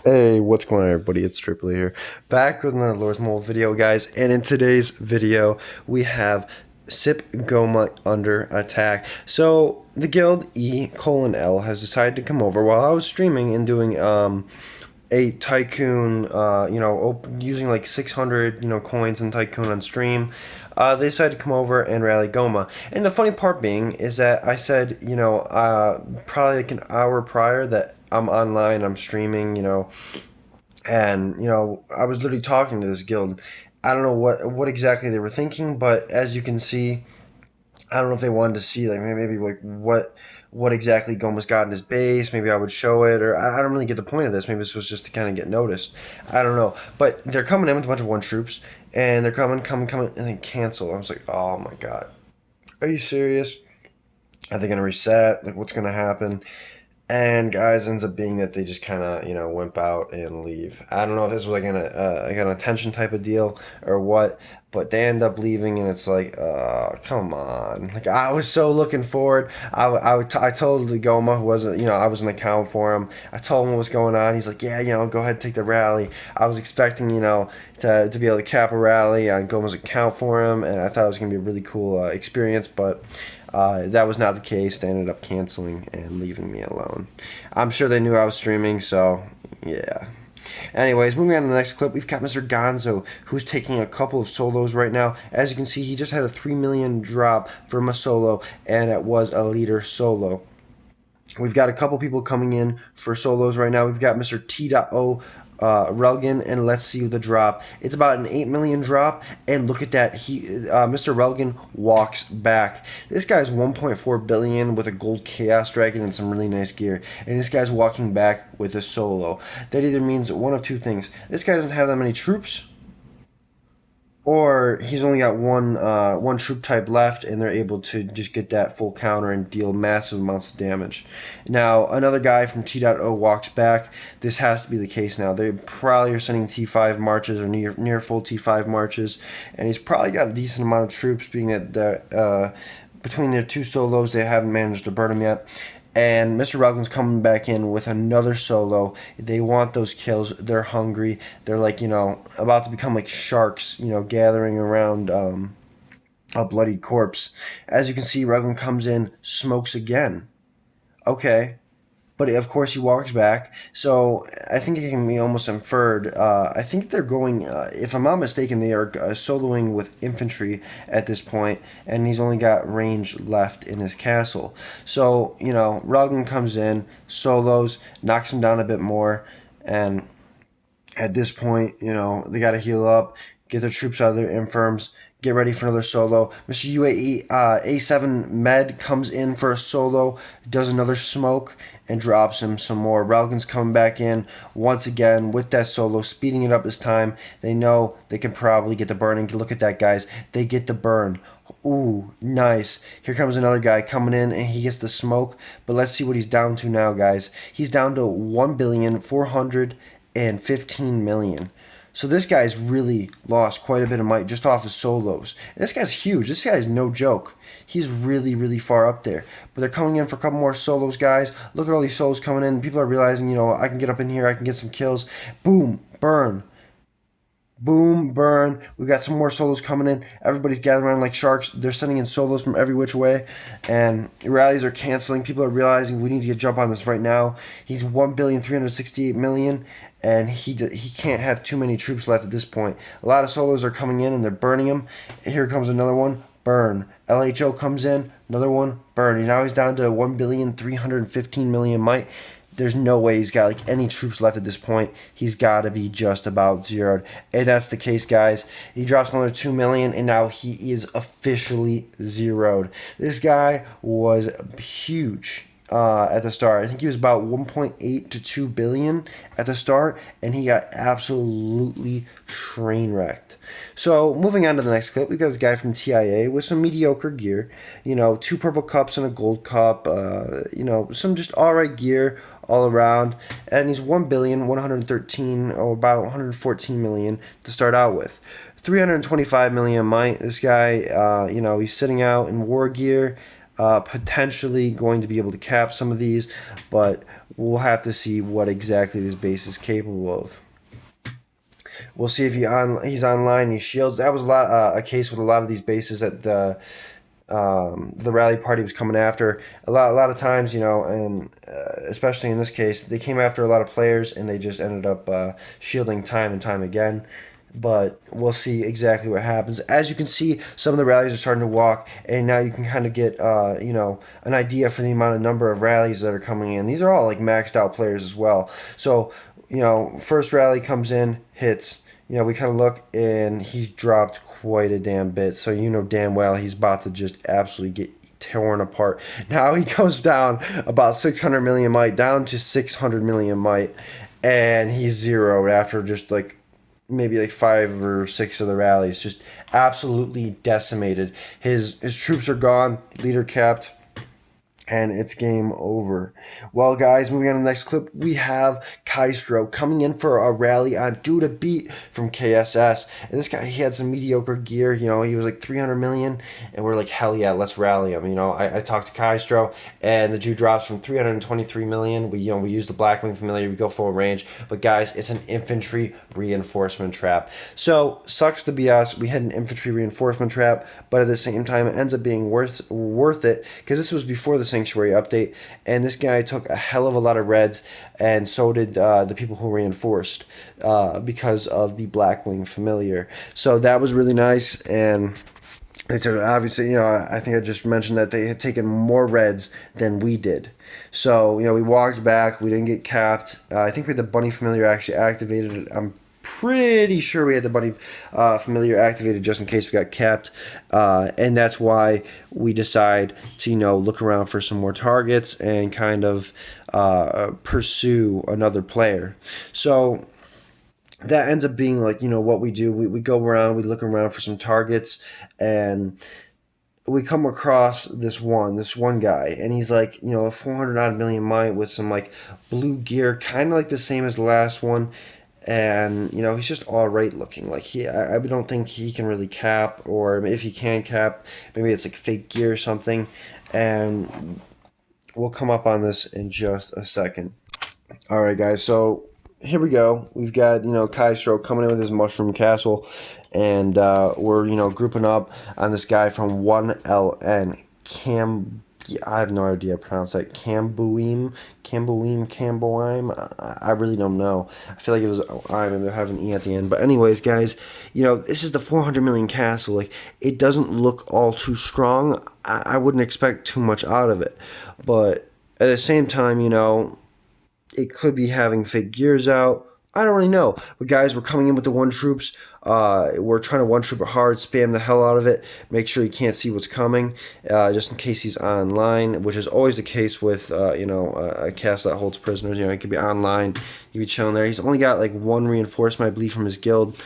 Hey, what's going on, everybody? It's Tripoli here, back with another Lord's Mole video, guys. And in today's video, we have Sip Goma under attack. So the guild E:L has decided to come over while I was streaming and doing a tycoon, using like 600 coins in tycoon on stream. They decided to come over and rally Goma. And the funny part being is that I said, probably like an hour prior that I'm online, I'm streaming, and I was literally talking to this guild. I don't know what exactly they were thinking, but as you can see, I don't know if they wanted to see like maybe like what exactly Goma's got in his base. Maybe I would show it, or I don't really get the point of this. Maybe this was just to kind of get noticed. I don't know, but they're coming in with a bunch of one troops, and they're coming, and then cancel. I was like, oh my god, are you serious? Are they gonna reset? Like, what's gonna happen? And guys, ends up being that they just kind of wimp out and leave. I don't know if this was like an attention type of deal or what, but they end up leaving, and it's like, come on. Like, I was so looking forward. I told Goma, who wasn't, I was an account for him. I told him what was going on. He's like, yeah, go ahead and take the rally. I was expecting, to be able to cap a rally on Goma's account for him, and I thought it was going to be a really cool experience, but that was not the case. They ended up canceling and leaving me alone. I'm sure they knew I was streaming, so yeah. Anyways, moving on to the next clip, we've got Mr. Gonzo, who's taking a couple of solos right now. As you can see, he just had a 3 million drop from a solo, and it was a leader solo. We've got a couple people coming in for solos right now. We've got Mr. T.O. Relgan, and let's see the drop. It's about an 8 million drop, and look at that. Mr. Relgan walks back. This guy's 1.4 billion with a gold chaos dragon and some really nice gear, and this guy's walking back with a solo. That either means one of two things. This guy doesn't have that many troops, or he's only got one troop type left, and they're able to just get that full counter and deal massive amounts of damage. Now, another guy from T.O walks back. This has to be the case now. They probably are sending T5 marches or near full T5 marches, and he's probably got a decent amount of troops, being that between their two solos, they haven't managed to burn them yet. And Mr. Relgan's coming back in with another solo. They want those kills. They're hungry. They're like, about to become like sharks, gathering around a bloodied corpse. As you can see, Relgan comes in, smokes again. Okay. But of course he walks back. So I think it can be almost inferred. I think they're going, if I'm not mistaken, they are soloing with infantry at this point, and he's only got range left in his castle. So, Roglan comes in, solos, knocks him down a bit more, and at this point, they got to heal up, get their troops out of their infirms, get ready for another solo. Mr. UAE A7 Med comes in for a solo, does another smoke, and drops him some more. Relgan's coming back in once again with that solo, speeding it up this time. They know they can probably get the burn. And look at that, guys. They get the burn. Ooh, nice. Here comes another guy coming in, and he gets the smoke. But let's see what he's down to now, guys. He's down to 1,415,000,000. So this guy's really lost quite a bit of might just off his solos. And this guy's huge. This guy's no joke. He's really, really far up there. But they're coming in for a couple more solos, guys. Look at all these solos coming in. People are realizing, I can get up in here. I can get some kills. Boom. Burn. Boom, burn. We've got some more solos coming in. Everybody's gathering around like sharks. They're sending in solos from every which way. And rallies are canceling. People are realizing we need to jump on this right now. He's 1,368,000,000, and he can't have too many troops left at this point. A lot of solos are coming in, and they're burning him. Here comes another one. Burn. LHO comes in. Another one. Burn. And now he's down to 1,315,000,000 might. There's no way he's got like any troops left at this point. He's got to be just about zeroed. And that's the case, guys. He drops another 2 million, and now he is officially zeroed. This guy was huge at the start. I think he was about 1.8 to 2 billion at the start, and he got absolutely train wrecked. So moving on to the next clip, we got this guy from TIA with some mediocre gear. 2 purple cups and a gold cup. Some just alright gear all around, and he's 1,113,000,000, or about 114 million to start out with. 325 million might. This guy, he's sitting out in war gear. potentially going to be able to cap some of these, but we'll have to see what exactly this base is capable of. We'll see if he's online. He shields. That was a case with a lot of these bases that the rally party was coming after. A lot of times, and especially in this case, they came after a lot of players and they just ended up shielding time and time again. But we'll see exactly what happens. As you can see, some of the rallies are starting to walk, and now you can kind of get an idea for the number of rallies that are coming in. These are all like maxed out players as well. So first rally comes in, hits. We kind of look, and he's dropped quite a damn bit. So damn well he's about to just absolutely get torn apart. Now he goes down about 600 million might, down to 600 million might, and he's zeroed after just like maybe like 5 or 6 of the rallies. Just absolutely decimated. His troops are gone, leader capped, and it's game over. Well, guys, moving on to the next clip, we have Kystro coming in for a rally on Due to Beat from KSS. And this guy, he had some mediocre gear. He was like 300 million, and we're like, hell yeah, let's rally him. I talked to Kystro, and the Jew drops from 323 million. We use the Blackwing Familiar, we go full range. But guys, it's an infantry reinforcement trap. So, sucks to be us. We had an infantry reinforcement trap, but at the same time, it ends up being worth it, because this was before the Sanctuary update, and this guy took a hell of a lot of reds, and so did the people who reinforced because of the Blackwing Familiar. So that was really nice, and obviously, I think I just mentioned that they had taken more reds than we did. So, we walked back, we didn't get capped. I think we had the Bunny Familiar actually activated. I'm pretty sure we had the Bunny Familiar activated just in case we got capped, and that's why we decide to look around for some more targets and kind of pursue another player. So that ends up being like what we do. We go around, we look around for some targets, and we come across this one guy, and he's like 400 odd million might with some like blue gear, kind of like the same as the last one. And he's just all right looking. Like I don't think he can really cap, or if he can cap, maybe it's like fake gear or something. And we'll come up on this in just a second. All right, guys. So here we go. We've got Kystro coming in with his Mushroom Castle, and we're grouping up on this guy from 1LN I have no idea how to pronounce that. Camboim. I really don't know. I feel like it was I maybe have an E at the end. But anyways, guys, this is the 400 million castle. Like, it doesn't look all too strong. I wouldn't expect too much out of it. But at the same time, it could be having fake gears out. I don't really know. But guys, we're coming in with the one troops. We're trying to one troop it hard, spam the hell out of it, make sure he can't see what's coming, just in case he's online, which is always the case with a castle that holds prisoners. He could be online, he could be chilling there. He's only got like one reinforcement, I believe, from his guild.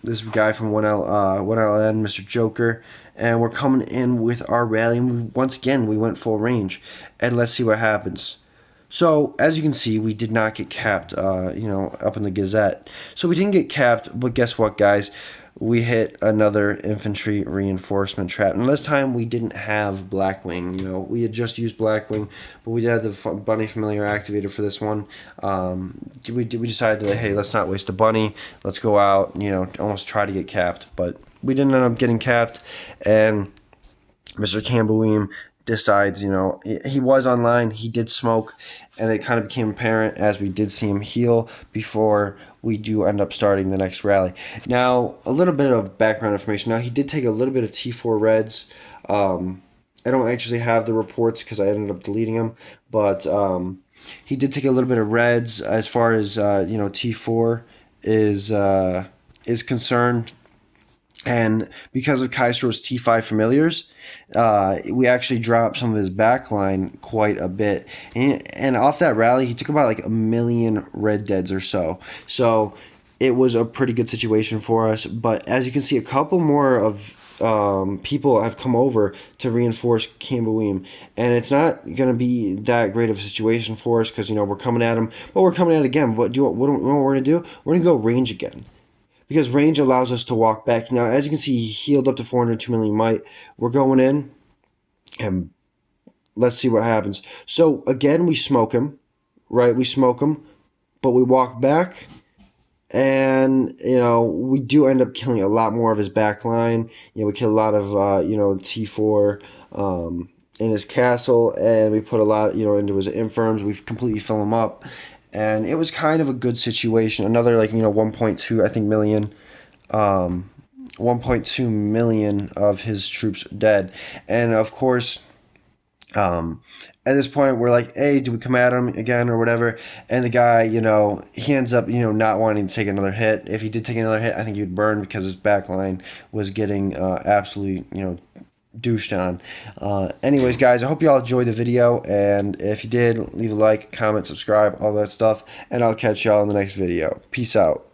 This guy from 1LN, Mr. Joker, and we're coming in with our rally, and once again we went full range, and let's see what happens. So, as you can see, we did not get capped, up in the Gazette. So we didn't get capped, but guess what, guys? We hit another infantry reinforcement trap. And this time, we didn't have Blackwing. We had just used Blackwing, but we did have the Bunny Familiar activated for this one. We decided to, hey, let's not waste a Bunny. Let's go out, almost try to get capped. But we didn't end up getting capped, and Mr. Camboim decides, he was online, he did smoke, and it kind of became apparent as we did see him heal before we do end up starting the next rally. Now, a little bit of background information. Now, he did take a little bit of T4 reds. I don't actually have the reports because I ended up deleting them, but he did take a little bit of reds as far as T4 is concerned. And because of Kystro's T5 familiars, we actually dropped some of his backline quite a bit. And off that rally, he took about like 1 million red deads or so. So it was a pretty good situation for us. But as you can see, a couple more of people have come over to reinforce Camboim. And it's not going to be that great of a situation for us because, we're coming at him. But we're coming at it again. What we're going to do? We're going to go range again, because range allows us to walk back. Now, as you can see, he healed up to 402 million might. We're going in, and let's see what happens. So again, we smoke him, right? We smoke him, but we walk back, and we do end up killing a lot more of his back line. We kill a lot of T4 in his castle, and we put a lot into his infirms. We've completely fill him up, and it was kind of a good situation. Another 1.2 I think million. 1.2 million of his troops dead, and of course, at this point we're like, hey, do we come at him again or whatever? And the guy, he ends up not wanting to take another hit. If he did take another hit, I think he would burn because his back line was getting absolutely douched on. Anyways, guys, I hope you all enjoyed the video, and if you did, leave a like, comment, subscribe, all that stuff, and I'll catch y'all in the next video. Peace out.